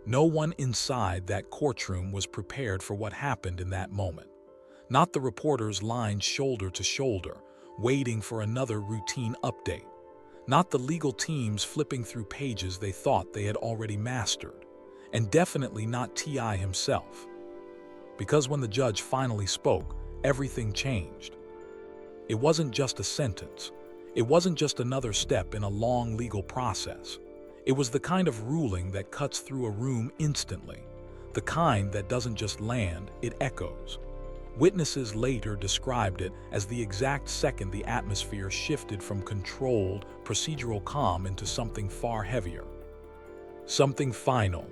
No one inside that courtroom was prepared for what happened in that moment. Not the reporters lined shoulder to shoulder, waiting for another routine update. Not the legal teams flipping through pages they thought they had already mastered. And definitely not T.I. himself. Because when the judge finally spoke, everything changed. It wasn't just a sentence. It wasn't just another step in a long legal process. It was the kind of ruling that cuts through a room instantly, the kind that doesn't just land, it echoes. Witnesses later described it as the exact second the atmosphere shifted from controlled, procedural calm into something far heavier. Something final.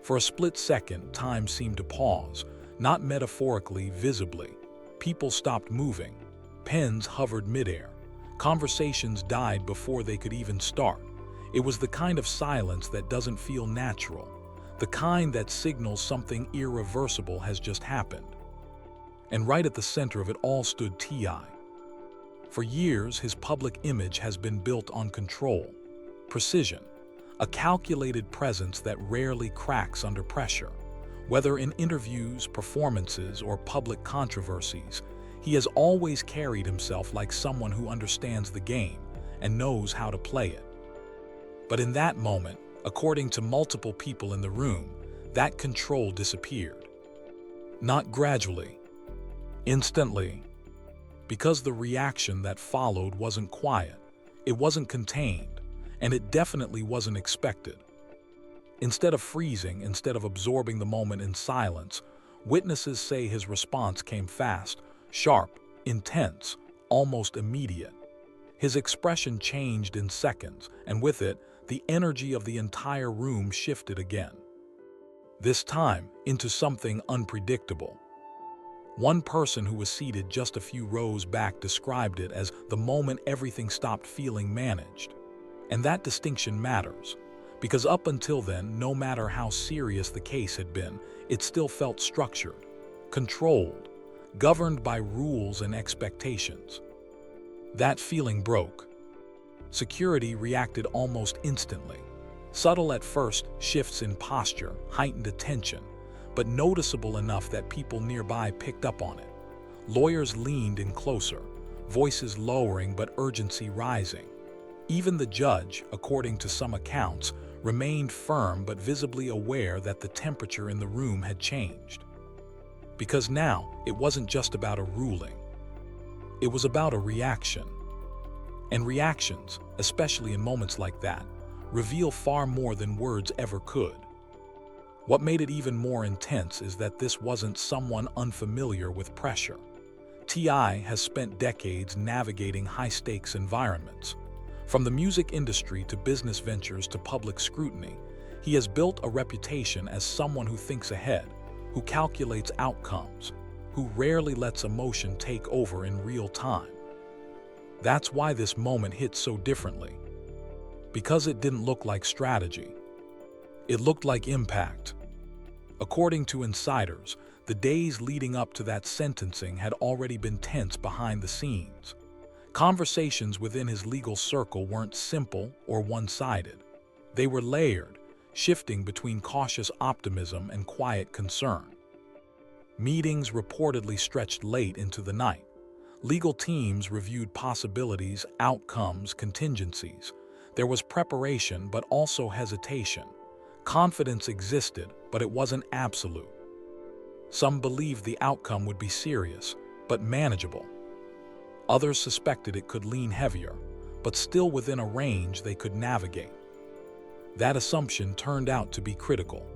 For a split second, time seemed to pause, not metaphorically, visibly. People stopped moving. Pens hovered midair. Conversations died before they could even start. It was the kind of silence that doesn't feel natural, the kind that signals something irreversible has just happened. And right at the center of it all stood T.I. For years, his public image has been built on control, precision, a calculated presence that rarely cracks under pressure. Whether in interviews, performances, or public controversies, he has always carried himself like someone who understands the game and knows how to play it. But in that moment, according to multiple people in the room, that control disappeared. Not gradually, instantly. Because the reaction that followed wasn't quiet, it wasn't contained, and it definitely wasn't expected. Instead of freezing, instead of absorbing the moment in silence, witnesses say his response came fast, sharp, intense, almost immediate. His expression changed in seconds, and with it, the energy of the entire room shifted again. This time, into something unpredictable. One person who was seated just a few rows back described it as the moment everything stopped feeling managed. And that distinction matters, because up until then, no matter how serious the case had been, it still felt structured, controlled, governed by rules and expectations. That feeling broke. Security reacted almost instantly. Subtle at first, shifts in posture, heightened attention, but noticeable enough that people nearby picked up on it. Lawyers leaned in closer, voices lowering but urgency rising. Even the judge, according to some accounts, remained firm but visibly aware that the temperature in the room had changed. Because now, it wasn't just about a ruling. It was about a reaction. And reactions, especially in moments like that, reveal far more than words ever could. What made it even more intense is that this wasn't someone unfamiliar with pressure. T.I. has spent decades navigating high-stakes environments. From the music industry to business ventures to public scrutiny, he has built a reputation as someone who thinks ahead, who calculates outcomes, who rarely lets emotion take over in real time. That's why this moment hit so differently. Because it didn't look like strategy. It looked like impact. According to insiders, the days leading up to that sentencing had already been tense behind the scenes. Conversations within his legal circle weren't simple or one-sided. They were layered, shifting between cautious optimism and quiet concern. Meetings reportedly stretched late into the night. Legal teams reviewed possibilities, outcomes, contingencies. There was preparation, but also hesitation. Confidence existed, but it wasn't absolute. Some believed the outcome would be serious, but manageable. Others suspected it could lean heavier, but still within a range they could navigate. That assumption turned out to be critical.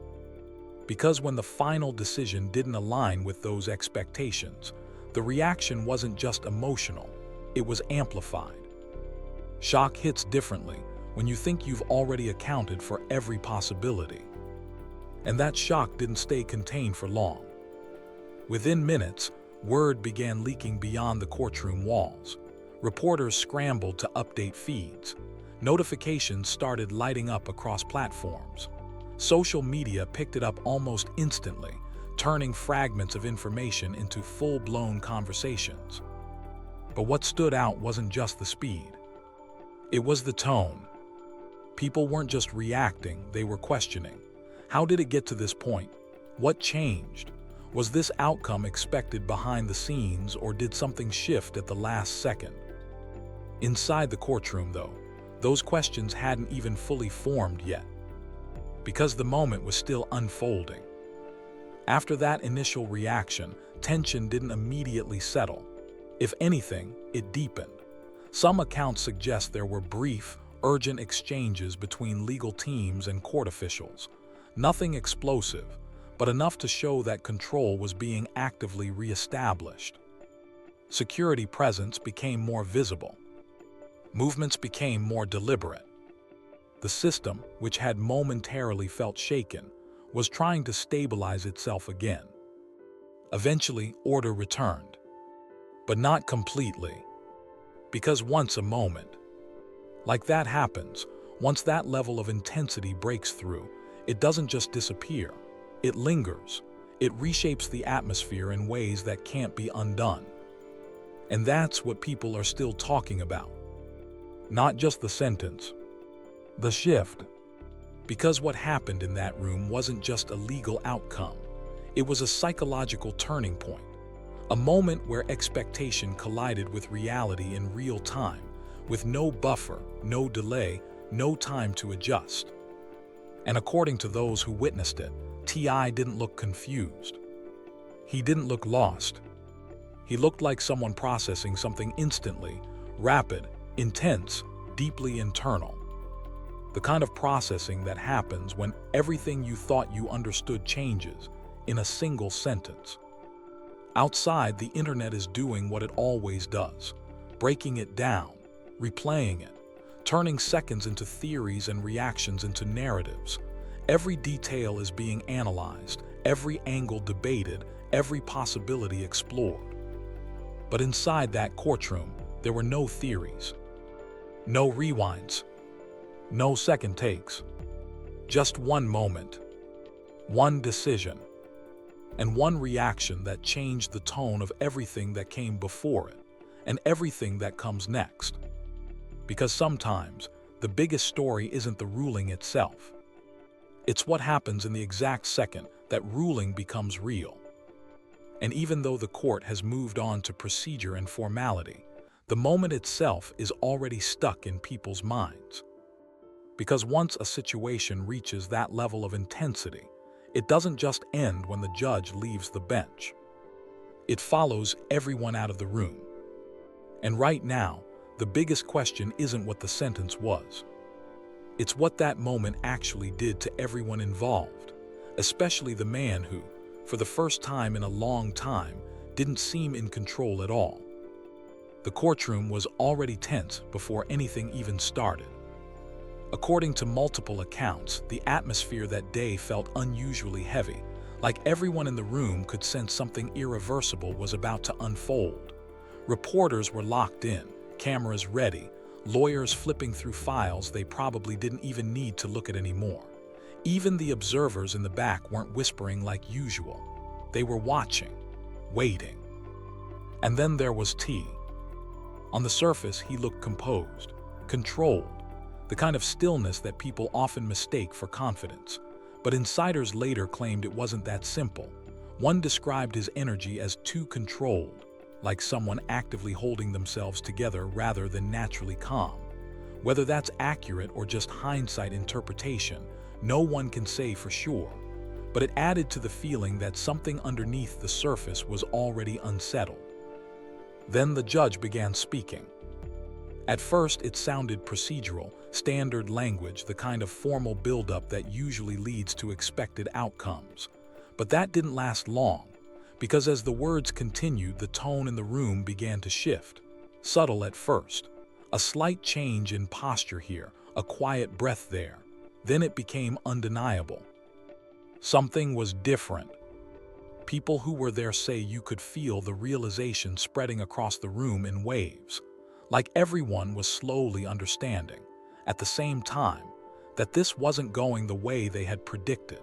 Because when the final decision didn't align with those expectations, the reaction wasn't just emotional, it was amplified. Shock hits differently when you think you've already accounted for every possibility. And that shock didn't stay contained for long. Within minutes, word began leaking beyond the courtroom walls. Reporters scrambled to update feeds. Notifications started lighting up across platforms. Social media picked it up almost instantly, turning fragments of information into full-blown conversations. But what stood out wasn't just the speed. It was the tone. People weren't just reacting, they were questioning. How did it get to this point? What changed? Was this outcome expected behind the scenes, or did something shift at the last second? Inside the courtroom, though, those questions hadn't even fully formed yet, because the moment was still unfolding. After that initial reaction, tension didn't immediately settle. If anything, it deepened. Some accounts suggest there were brief, urgent exchanges between legal teams and court officials. Nothing explosive, but enough to show that control was being actively reestablished. Security presence became more visible. Movements became more deliberate. The system, which had momentarily felt shaken, was trying to stabilize itself again. Eventually, order returned. But not completely. Because once a moment, like that happens, once that level of intensity breaks through, it doesn't just disappear. It lingers. It reshapes the atmosphere in ways that can't be undone. And that's what people are still talking about. Not just the sentence, the shift. Because what happened in that room wasn't just a legal outcome. It was a psychological turning point. A moment where expectation collided with reality in real time, with no buffer, no delay, no time to adjust. And according to those who witnessed it, T.I. didn't look confused. He didn't look lost. He looked like someone processing something instantly, rapid, intense, deeply internal. The kind of processing that happens when everything you thought you understood changes in a single sentence. Outside, the internet is doing what it always does, breaking it down, replaying it, turning seconds into theories and reactions into narratives. Every detail is being analyzed, every angle debated, every possibility explored. But inside that courtroom, there were no theories, no rewinds, no second takes. Just one moment, one decision, and one reaction that changed the tone of everything that came before it, and everything that comes next. Because sometimes, the biggest story isn't the ruling itself. It's what happens in the exact second that ruling becomes real. And even though the court has moved on to procedure and formality, the moment itself is already stuck in people's minds. Because once a situation reaches that level of intensity, it doesn't just end when the judge leaves the bench. It follows everyone out of the room. And right now, the biggest question isn't what the sentence was. It's what that moment actually did to everyone involved, especially the man who, for the first time in a long time, didn't seem in control at all. The courtroom was already tense before anything even started. According to multiple accounts, the atmosphere that day felt unusually heavy, like everyone in the room could sense something irreversible was about to unfold. Reporters were locked in, cameras ready, lawyers flipping through files they probably didn't even need to look at anymore. Even the observers in the back weren't whispering like usual. They were watching, waiting. And then there was T. On the surface, he looked composed, controlled, the kind of stillness that people often mistake for confidence. But insiders later claimed it wasn't that simple. One described his energy as too controlled, like someone actively holding themselves together rather than naturally calm. Whether that's accurate or just hindsight interpretation, no one can say for sure. But it added to the feeling that something underneath the surface was already unsettled. Then the judge began speaking. At first, it sounded procedural, standard language, the kind of formal buildup that usually leads to expected outcomes. But that didn't last long, because as the words continued, the tone in the room began to shift. Subtle at first, a slight change in posture here, a quiet breath there. Then it became undeniable. Something was different. People who were there say you could feel the realization spreading across the room in waves. Like everyone was slowly understanding, at the same time, that this wasn't going the way they had predicted.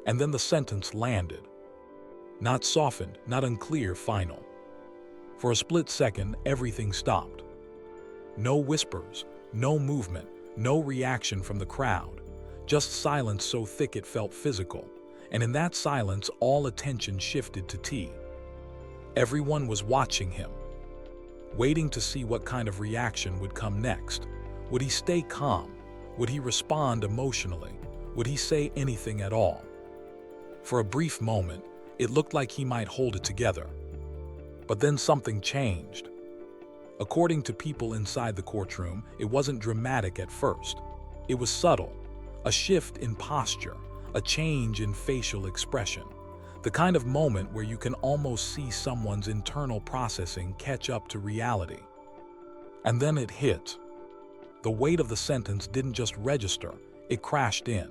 And then the sentence landed. Not softened, not unclear, final. For a split second, everything stopped. No whispers, no movement, no reaction from the crowd. just silence so thick it felt physical, and in that silence all attention shifted to T. Everyone was watching him, waiting to see what kind of reaction would come next. Would he stay calm? Would he respond emotionally? Would he say anything at all? For a brief moment, it looked like he might hold it together. But then something changed. According to people inside the courtroom, it wasn't dramatic at first. It was subtle, a shift in posture, a change in facial expression, the kind of moment where you can almost see someone's internal processing catch up to reality. And then it hit. The weight of the sentence didn't just register, it crashed in.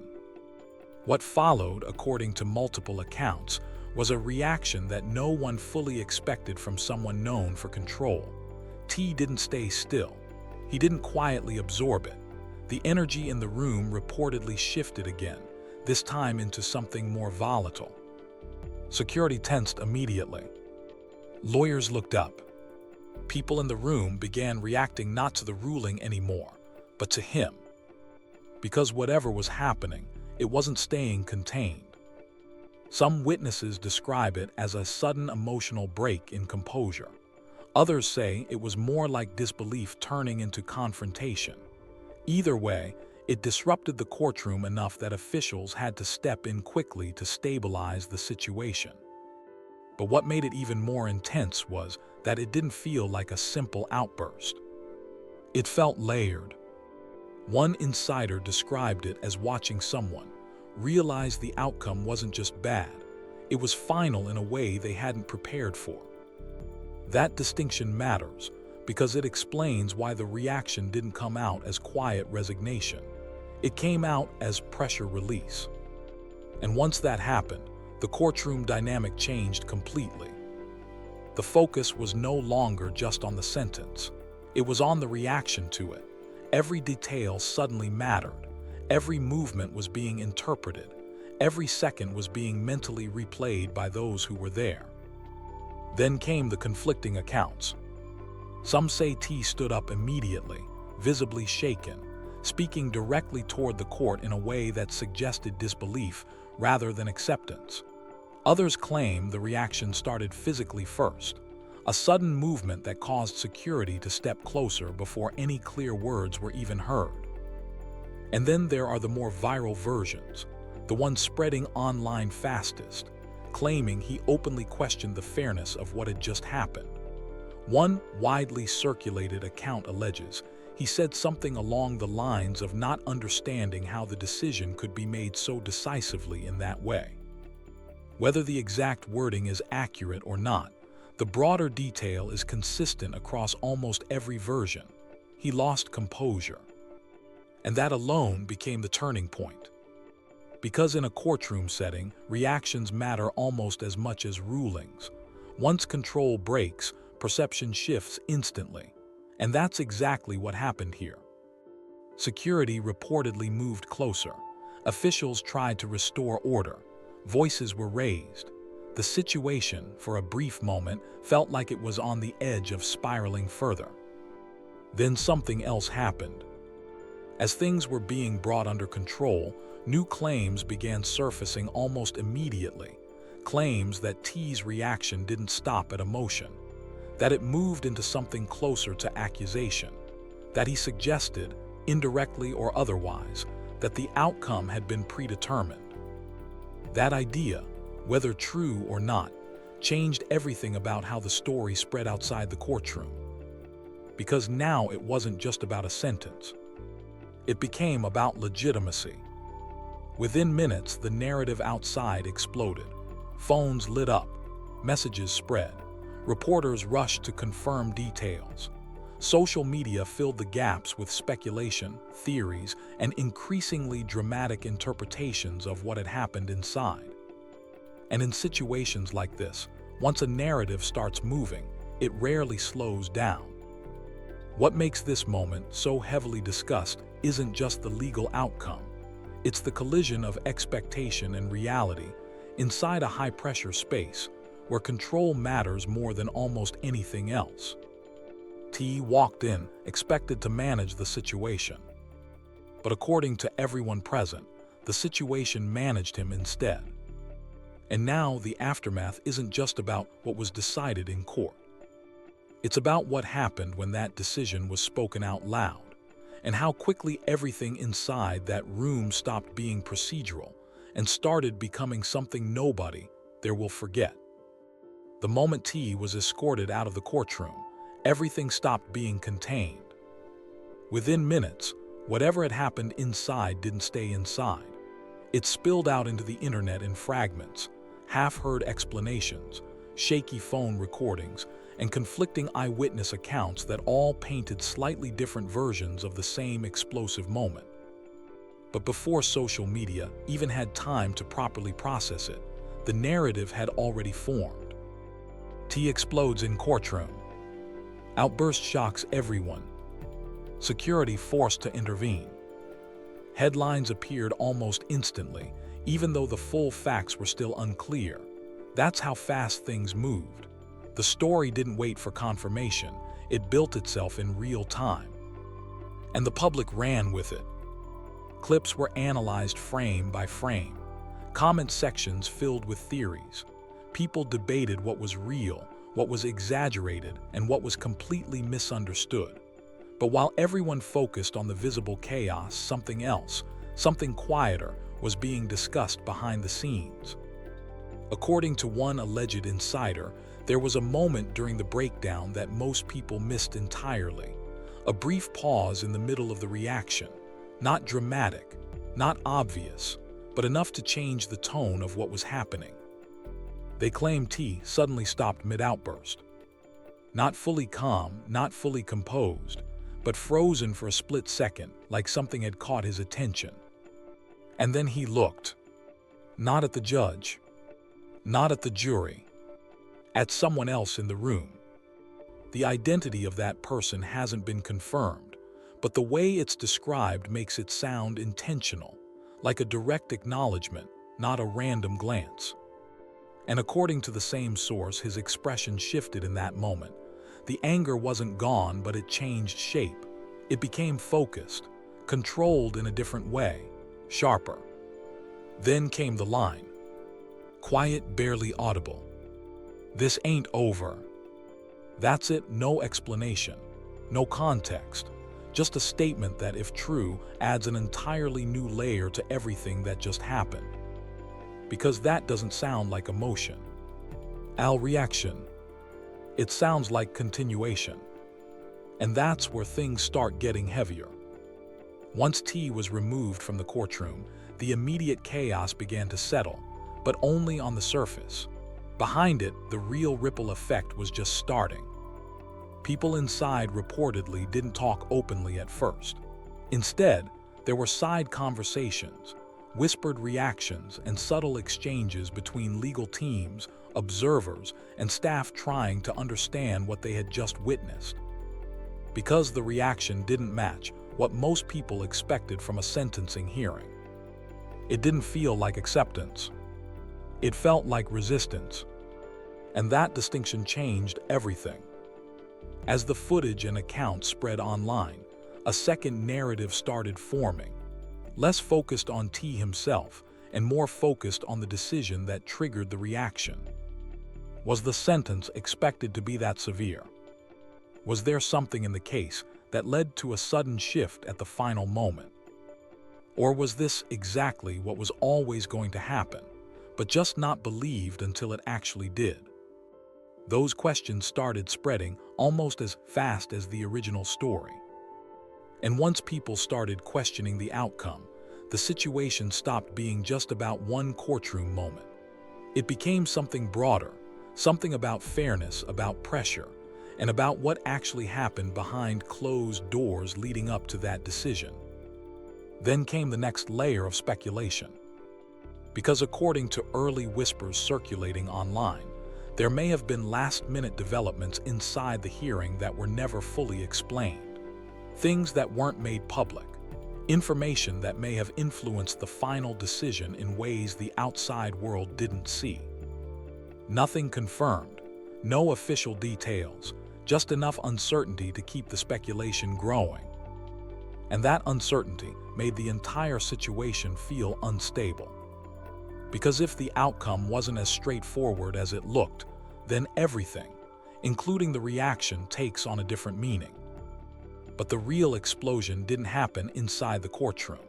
What followed, according to multiple accounts, was a reaction that no one fully expected from someone known for control. T didn't stay still. He didn't quietly absorb it. The energy in the room reportedly shifted again, this time into something more volatile. Security tensed immediately. Lawyers looked up. People in the room began reacting not to the ruling anymore, but to him. Because whatever was happening, it wasn't staying contained. Some witnesses describe it as a sudden emotional break in composure. Others say it was more like disbelief turning into confrontation. Either way, it disrupted the courtroom enough that officials had to step in quickly to stabilize the situation. But what made it even more intense was that it didn't feel like a simple outburst. It felt layered. One insider described it as watching someone realize the outcome wasn't just bad, it was final in a way they hadn't prepared for. That distinction matters because it explains why the reaction didn't come out as quiet resignation. It came out as pressure release. And once that happened, the courtroom dynamic changed completely. The focus was no longer just on the sentence. It was on the reaction to it. Every detail suddenly mattered. Every movement was being interpreted. Every second was being mentally replayed by those who were there. Then came the conflicting accounts. Some say T stood up immediately, visibly shaken, speaking directly toward the court in a way that suggested disbelief rather than acceptance. Others claim the reaction started physically first, a sudden movement that caused security to step closer before any clear words were even heard. And then there are the more viral versions, the ones spreading online fastest, claiming he openly questioned the fairness of what had just happened. One widely circulated account alleges he said something along the lines of not understanding how the decision could be made so decisively in that way. Whether the exact wording is accurate or not, the broader detail is consistent across almost every version. He lost composure. And that alone became the turning point. Because in a courtroom setting, reactions matter almost as much as rulings. Once control breaks, perception shifts instantly. And that's exactly what happened here. Security reportedly moved closer. Officials tried to restore order. Voices were raised. The situation, for a brief moment, felt like it was on the edge of spiraling further. Then something else happened. As things were being brought under control, new claims began surfacing almost immediately. Claims that T's reaction didn't stop at emotion, that it moved into something closer to accusation, that he suggested, indirectly or otherwise, that the outcome had been predetermined. That idea, whether true or not, changed everything about how the story spread outside the courtroom. Because now it wasn't just about a sentence. It became about legitimacy. Within minutes, the narrative outside exploded. Phones lit up. Messages spread. Reporters rushed to confirm details. Social media filled the gaps with speculation, theories, and increasingly dramatic interpretations of what had happened inside. And in situations like this, once a narrative starts moving, it rarely slows down. What makes this moment so heavily discussed isn't just the legal outcome. It's the collision of expectation and reality inside a high-pressure space where control matters more than almost anything else. T walked in, expected to manage the situation. But according to everyone present, The situation managed him instead. And now the aftermath isn't just about what was decided in court. It's about what happened when that decision was spoken out loud, and how quickly everything inside that room stopped being procedural and started becoming something nobody there will forget. The moment T was escorted out of the courtroom, everything stopped being contained. Within minutes, whatever had happened inside didn't stay inside. It spilled out into the internet in fragments, half-heard explanations, shaky phone recordings, and conflicting eyewitness accounts that all painted slightly different versions of the same explosive moment. But before social media even had time to properly process it, the narrative had already formed. T explodes in courtroom. Outburst shocks everyone. Security forced to intervene. Headlines appeared almost instantly, even though the full facts were still unclear. That's how fast things moved. The story didn't wait for confirmation, it built itself in real time. And the public ran with it. Clips were analyzed frame by frame, comment sections filled with theories. People debated what was real, what was exaggerated, and what was completely misunderstood. But while everyone focused on the visible chaos, something else, something quieter, was being discussed behind the scenes. According to one alleged insider, there was a moment during the breakdown that most people missed entirely. A brief pause in the middle of the reaction. Not dramatic, not obvious, but enough to change the tone of what was happening. They claim T suddenly stopped mid-outburst. Not fully calm, not fully composed, but frozen for a split second, like something had caught his attention. And then he looked. Not at the judge, not at the jury, at someone else in the room. The identity of that person hasn't been confirmed, but the way it's described makes it sound intentional, like a direct acknowledgement, not a random glance. And according to the same source, his expression shifted in that moment. The anger wasn't gone, but it changed shape. It became focused, controlled in a different way, sharper. Then came the line. Quiet, barely audible. This ain't over. That's it, no explanation, no context, just a statement that, if true, adds an entirely new layer to everything that just happened. Because that doesn't sound like emotion. Reaction. It sounds like continuation. And that's where things start getting heavier. Once T was removed from the courtroom, the immediate chaos began to settle, but only on the surface. Behind it, the real ripple effect was just starting. People inside reportedly didn't talk openly at first. Instead, there were side conversations, whispered reactions, and subtle exchanges between legal teams, observers, and staff trying to understand what they had just witnessed. Because the reaction didn't match what most people expected from a sentencing hearing. It didn't feel like acceptance. It felt like resistance. And that distinction changed everything. As the footage and accounts spread online, a second narrative started forming, less focused on T himself and more focused on the decision that triggered the reaction. Was the sentence expected to be that severe? Was there something in the case that led to a sudden shift at the final moment? Or was this exactly what was always going to happen, but just not believed until it actually did? Those questions started spreading almost as fast as the original story. And once people started questioning the outcome, the situation stopped being just about one courtroom moment. It became something broader, something about fairness, about pressure, and about what actually happened behind closed doors leading up to that decision. Then came the next layer of speculation. Because according to early whispers circulating online, there may have been last-minute developments inside the hearing that were never fully explained. Things that weren't made public. Information that may have influenced the final decision in ways the outside world didn't see. Nothing confirmed, no official details, just enough uncertainty to keep the speculation growing. And that uncertainty made the entire situation feel unstable. Because if the outcome wasn't as straightforward as it looked, then everything, including the reaction, takes on a different meaning. But the real explosion didn't happen inside the courtroom.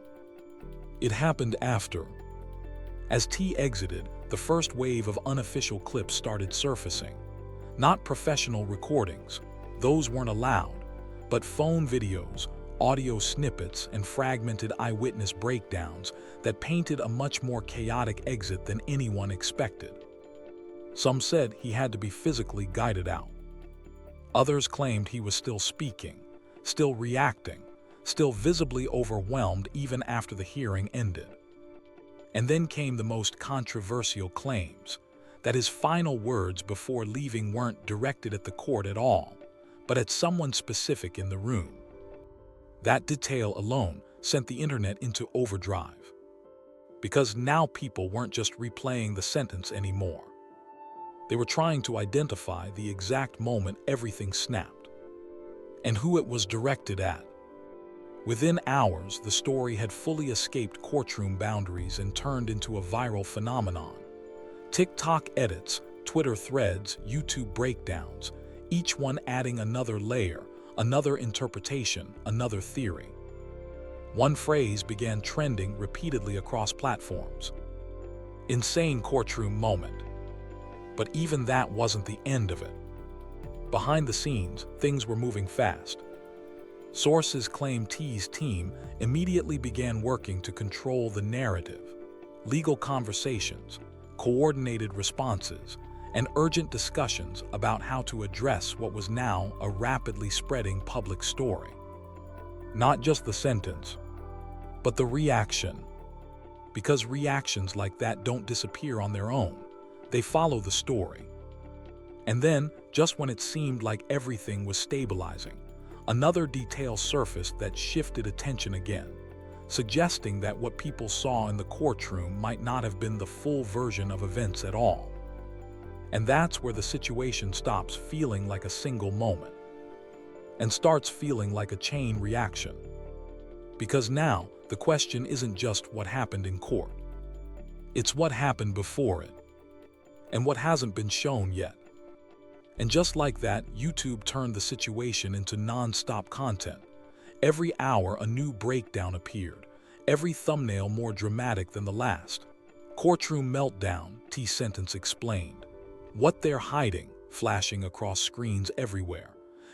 It happened after. As T exited, the first wave of unofficial clips started surfacing. Not professional recordings, those weren't allowed, but phone videos, audio snippets, and fragmented eyewitness breakdowns that painted a much more chaotic exit than anyone expected. Some said he had to be physically guided out. Others claimed he was still speaking, still reacting, still visibly overwhelmed even after the hearing ended. And then came the most controversial claims, that his final words before leaving weren't directed at the court at all, but at someone specific in the room. That detail alone sent the internet into overdrive. Because now people weren't just replaying the sentence anymore. They were trying to identify the exact moment everything snapped, and who it was directed at. Within hours, the story had fully escaped courtroom boundaries and turned into a viral phenomenon. TikTok edits, Twitter threads, YouTube breakdowns, each one adding another layer, another interpretation, another theory. One phrase began trending repeatedly across platforms. Insane courtroom moment. But even that wasn't the end of it. Behind the scenes, things were moving fast. Sources claim T's team immediately began working to control the narrative. Legal conversations, coordinated responses, and urgent discussions about how to address what was now a rapidly spreading public story. Not just the sentence, but the reaction. Because reactions like that don't disappear on their own. They follow the story. And then, just when it seemed like everything was stabilizing, another detail surfaced that shifted attention again, suggesting that what people saw in the courtroom might not have been the full version of events at all. And that's where the situation stops feeling like a single moment and starts feeling like a chain reaction. Because now, the question isn't just what happened in court. It's what happened before it, and what hasn't been shown yet. And just like that, YouTube turned the situation into non-stop content. Every hour, a new breakdown appeared, every thumbnail more dramatic than the last. Courtroom meltdown, T sentence explained. What they're hiding, flashing across screens everywhere.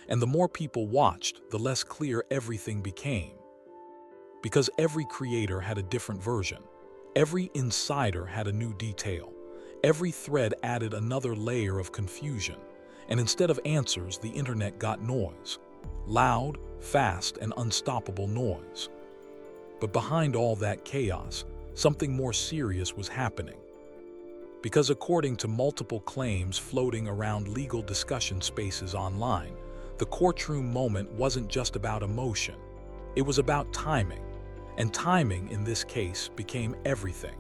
And the more people watched, the less clear everything became. Because every creator had a different version. Every insider had a new detail. Every thread added another layer of confusion. And instead of answers, the internet got noise. Loud, fast, and unstoppable noise. But behind all that chaos, something more serious was happening. Because according to multiple claims floating around legal discussion spaces online, the courtroom moment wasn't just about emotion. It was about timing. And timing, in this case, became everything.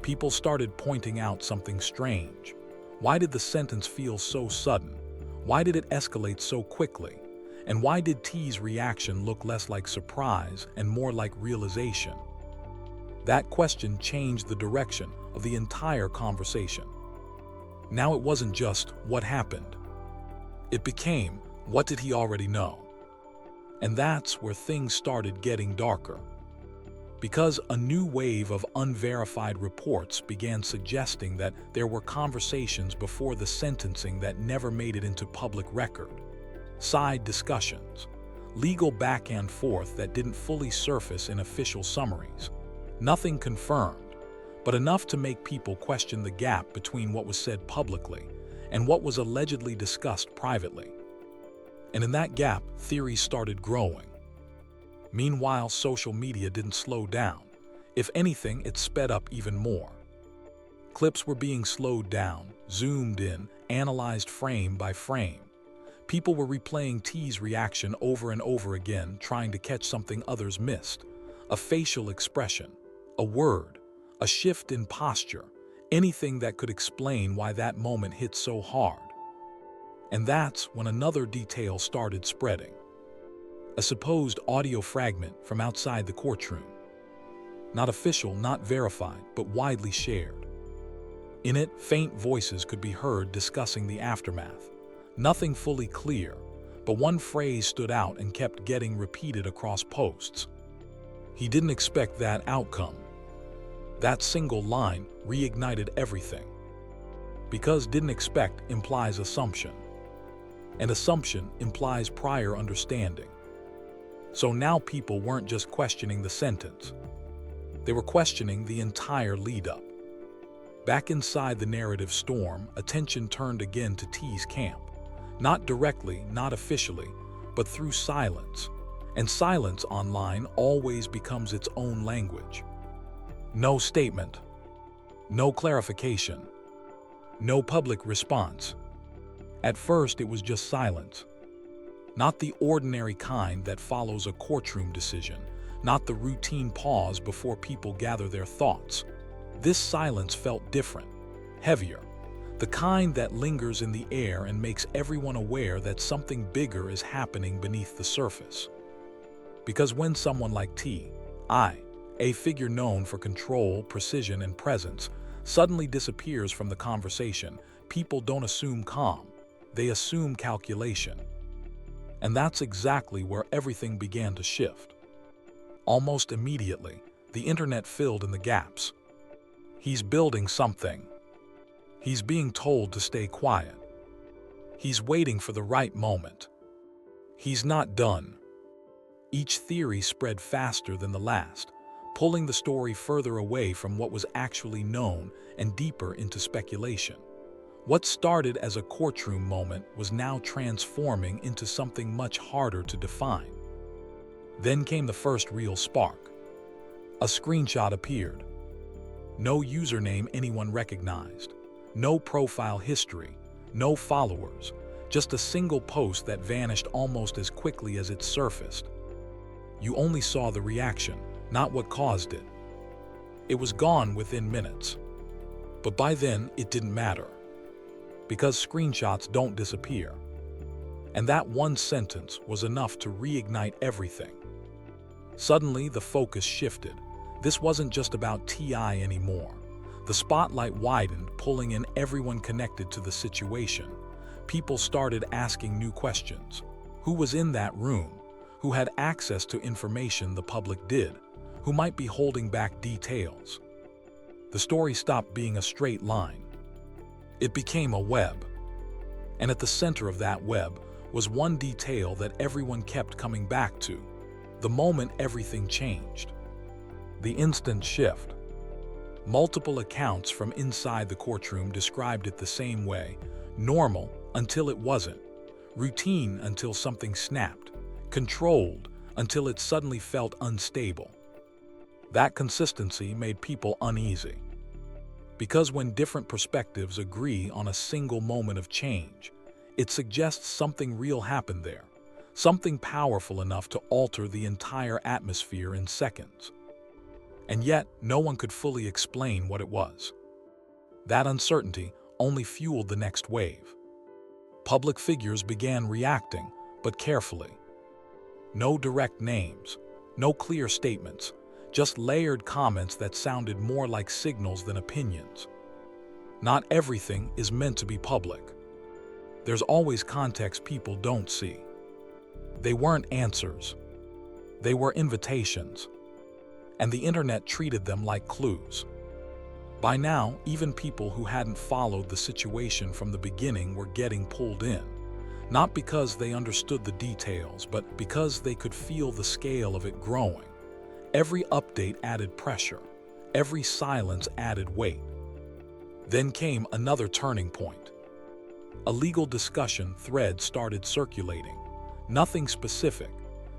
People started pointing out something strange. Why did the sentence feel so sudden? Why did it escalate so quickly? And why did T's reaction look less like surprise and more like realization? That question changed the direction of the entire conversation. Now it wasn't just what happened. It became, what did he already know? And that's where things started getting darker. Because a new wave of unverified reports began suggesting that there were conversations before the sentencing that never made it into public record. Side discussions, legal back and forth that didn't fully surface in official summaries. Nothing confirmed, but enough to make people question the gap between what was said publicly and what was allegedly discussed privately. And in that gap, theories started growing. Meanwhile, social media didn't slow down. If anything, it sped up even more. Clips were being slowed down, zoomed in, analyzed frame by frame. People were replaying T's reaction over and over again, trying to catch something others missed. A facial expression, a word, a shift in posture, anything that could explain why that moment hit so hard. And that's when another detail started spreading. a supposed audio fragment from outside the courtroom. Not official, not verified, but widely shared. In it, faint voices could be heard discussing the aftermath. Nothing fully clear, but one phrase stood out and kept getting repeated across posts. He didn't expect that outcome. That single line reignited everything. Because didn't expect implies assumption. And assumption implies prior understanding. So now people weren't just questioning the sentence. They were questioning the entire lead-up. Back inside the narrative storm, attention turned again to T's camp. Not directly, not officially, but through silence. And silence online always becomes its own language. No statement. No clarification. No public response. At first, it was just silence. Not the ordinary kind that follows a courtroom decision, not the routine pause before people gather their thoughts. This silence felt different, heavier, the kind that lingers in the air and makes everyone aware that something bigger is happening beneath the surface. Because when someone like T.I., a figure known for control, precision, and presence, suddenly disappears from the conversation, people don't assume calm, they assume calculation. And that's exactly where everything began to shift. Almost immediately, the internet filled in the gaps. He's building something. He's being told to stay quiet. He's waiting for the right moment. He's not done. Each theory spread faster than the last, pulling the story further away from what was actually known and deeper into speculation. What started as a courtroom moment was now transforming into something much harder to define. Then came the first real spark. A screenshot appeared. No username anyone recognized. No profile history. No followers. Just a single post that vanished almost as quickly as it surfaced. You only saw the reaction, not what caused it. It was gone within minutes. But by then, it didn't matter. Because screenshots don't disappear. And that one sentence was enough to reignite everything. Suddenly, the focus shifted. This wasn't just about T.I. anymore. The spotlight widened, pulling in everyone connected to the situation. People started asking new questions. Who was in that room? Who had access to information the public did? Who might be holding back details? The story stopped being a straight line. It became a web. And at the center of that web was one detail that everyone kept coming back to. The moment everything changed. The instant shift. Multiple accounts from inside the courtroom described it the same way. Normal until it wasn't. Routine until something snapped. Controlled until it suddenly felt unstable. That consistency made people uneasy. Because when different perspectives agree on a single moment of change, it suggests something real happened there, something powerful enough to alter the entire atmosphere in seconds. And yet, no one could fully explain what it was. That uncertainty only fueled the next wave. Public figures began reacting, but carefully. No direct names, no clear statements, just layered comments that sounded more like signals than opinions. Not everything is meant to be public. There's always context people don't see. They weren't answers. They were invitations. And the internet treated them like clues. By now, even people who hadn't followed the situation from the beginning were getting pulled in. Not because they understood the details, but because they could feel the scale of it growing. Every update added pressure. Every silence added weight. Then came another turning point. A legal discussion thread started circulating. Nothing specific,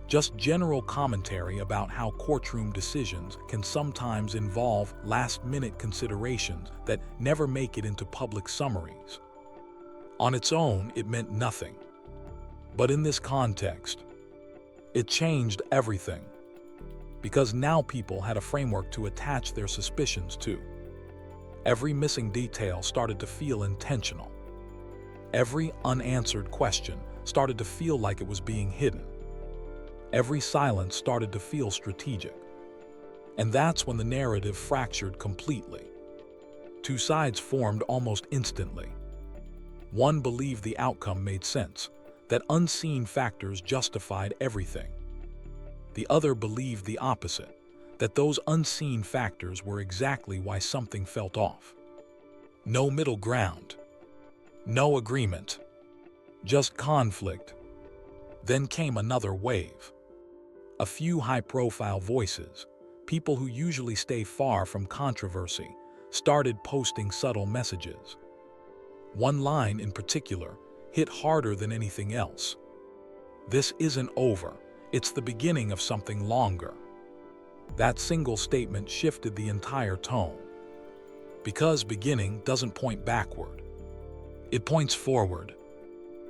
just general commentary about how courtroom decisions can sometimes involve last-minute considerations that never make it into public summaries. On its own, it meant nothing. But in this context, it changed everything. Because now people had a framework to attach their suspicions to. Every missing detail started to feel intentional. Every unanswered question started to feel like it was being hidden. Every silence started to feel strategic. And that's when the narrative fractured completely. Two sides formed almost instantly. One believed the outcome made sense, that unseen factors justified everything. The other believed the opposite, that those unseen factors were exactly why something felt off. No middle ground. No agreement. Just conflict. Then came another wave. A few high-profile voices, people who usually stay far from controversy, started posting subtle messages. One line in particular hit harder than anything else. "This isn't over. It's the beginning of something longer." That single statement shifted the entire tone. Because beginning doesn't point backward. It points forward.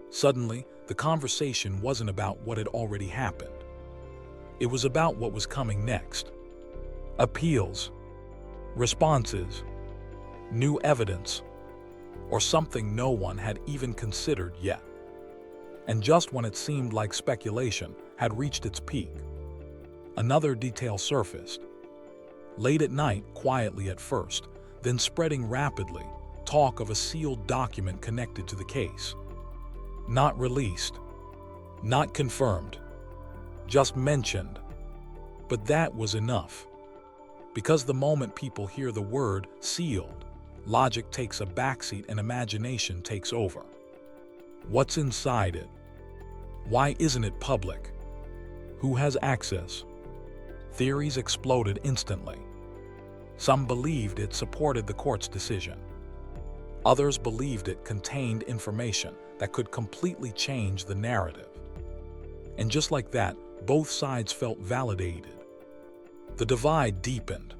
Suddenly, the conversation wasn't about what had already happened. It was about what was coming next. Appeals, responses, new evidence, or something no one had even considered yet. And just when it seemed like speculation had reached its peak, another detail surfaced. Late at night, quietly at first, then spreading rapidly, talk of a sealed document connected to the case. Not released, not confirmed, just mentioned. But that was enough. Because the moment people hear the word sealed, logic takes a backseat and imagination takes over. What's inside it? Why isn't it public? Who has access? Theories exploded instantly. Some believed it supported the court's decision. Others believed it contained information that could completely change the narrative. And just like that, both sides felt validated. The divide deepened.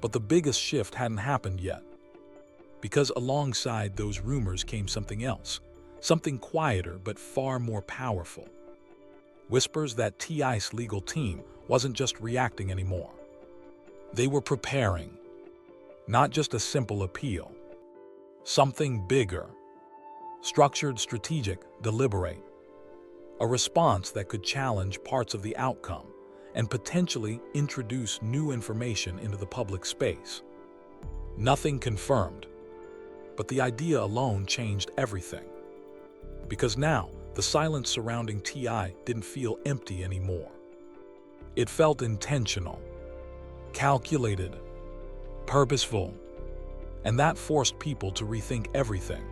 But the biggest shift hadn't happened yet. Because alongside those rumors came something else, something quieter but far more powerful. Whispers that T.I.'s legal team wasn't just reacting anymore. They were preparing. Not just a simple appeal. Something bigger. Structured, strategic, deliberate. A response that could challenge parts of the outcome and potentially introduce new information into the public space. Nothing confirmed. But the idea alone changed everything. Because now, the silence surrounding T.I. didn't feel empty anymore. It felt intentional, calculated, purposeful, and that forced people to rethink everything.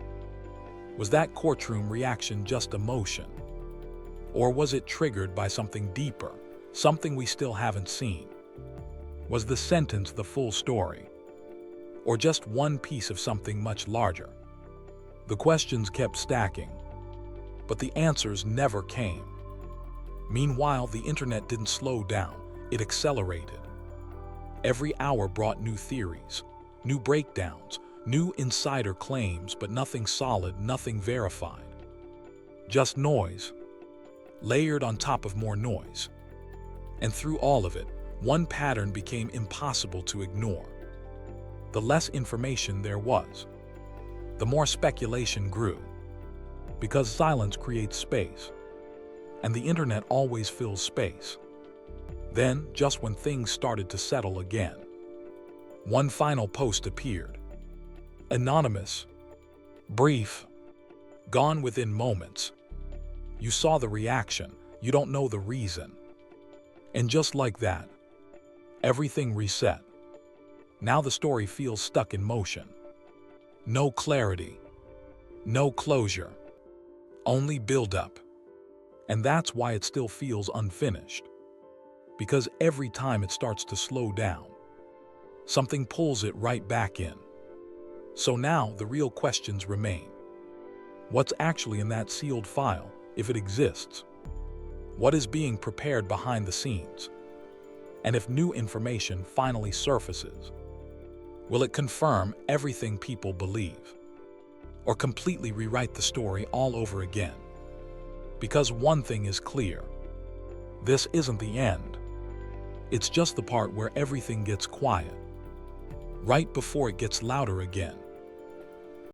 Was that courtroom reaction just emotion? Or was it triggered by something deeper, something we still haven't seen? Was the sentence the full story? Or just one piece of something much larger? The questions kept stacking, but the answers never came. Meanwhile, the internet didn't slow down, it accelerated. Every hour brought new theories, new breakdowns, new insider claims, but nothing solid, nothing verified. Just noise, layered on top of more noise. And through all of it, one pattern became impossible to ignore. The less information there was, the more speculation grew. Because silence creates space, and the internet always fills space. Then, just when things started to settle again, one final post appeared. Anonymous, brief, gone within moments. You saw the reaction, you don't know the reason. And just like that, everything reset. Now the story feels stuck in motion. No clarity, no closure, only build-up. And that's why it still feels unfinished. Because every time it starts to slow down, something pulls it right back in. So now the real questions remain. What's actually in that sealed file, if it exists? What is being prepared behind the scenes? And if new information finally surfaces, will it confirm everything people believe? Or completely rewrite the story all over again? Because one thing is clear. This isn't the end. It's just the part where everything gets quiet, right before it gets louder again.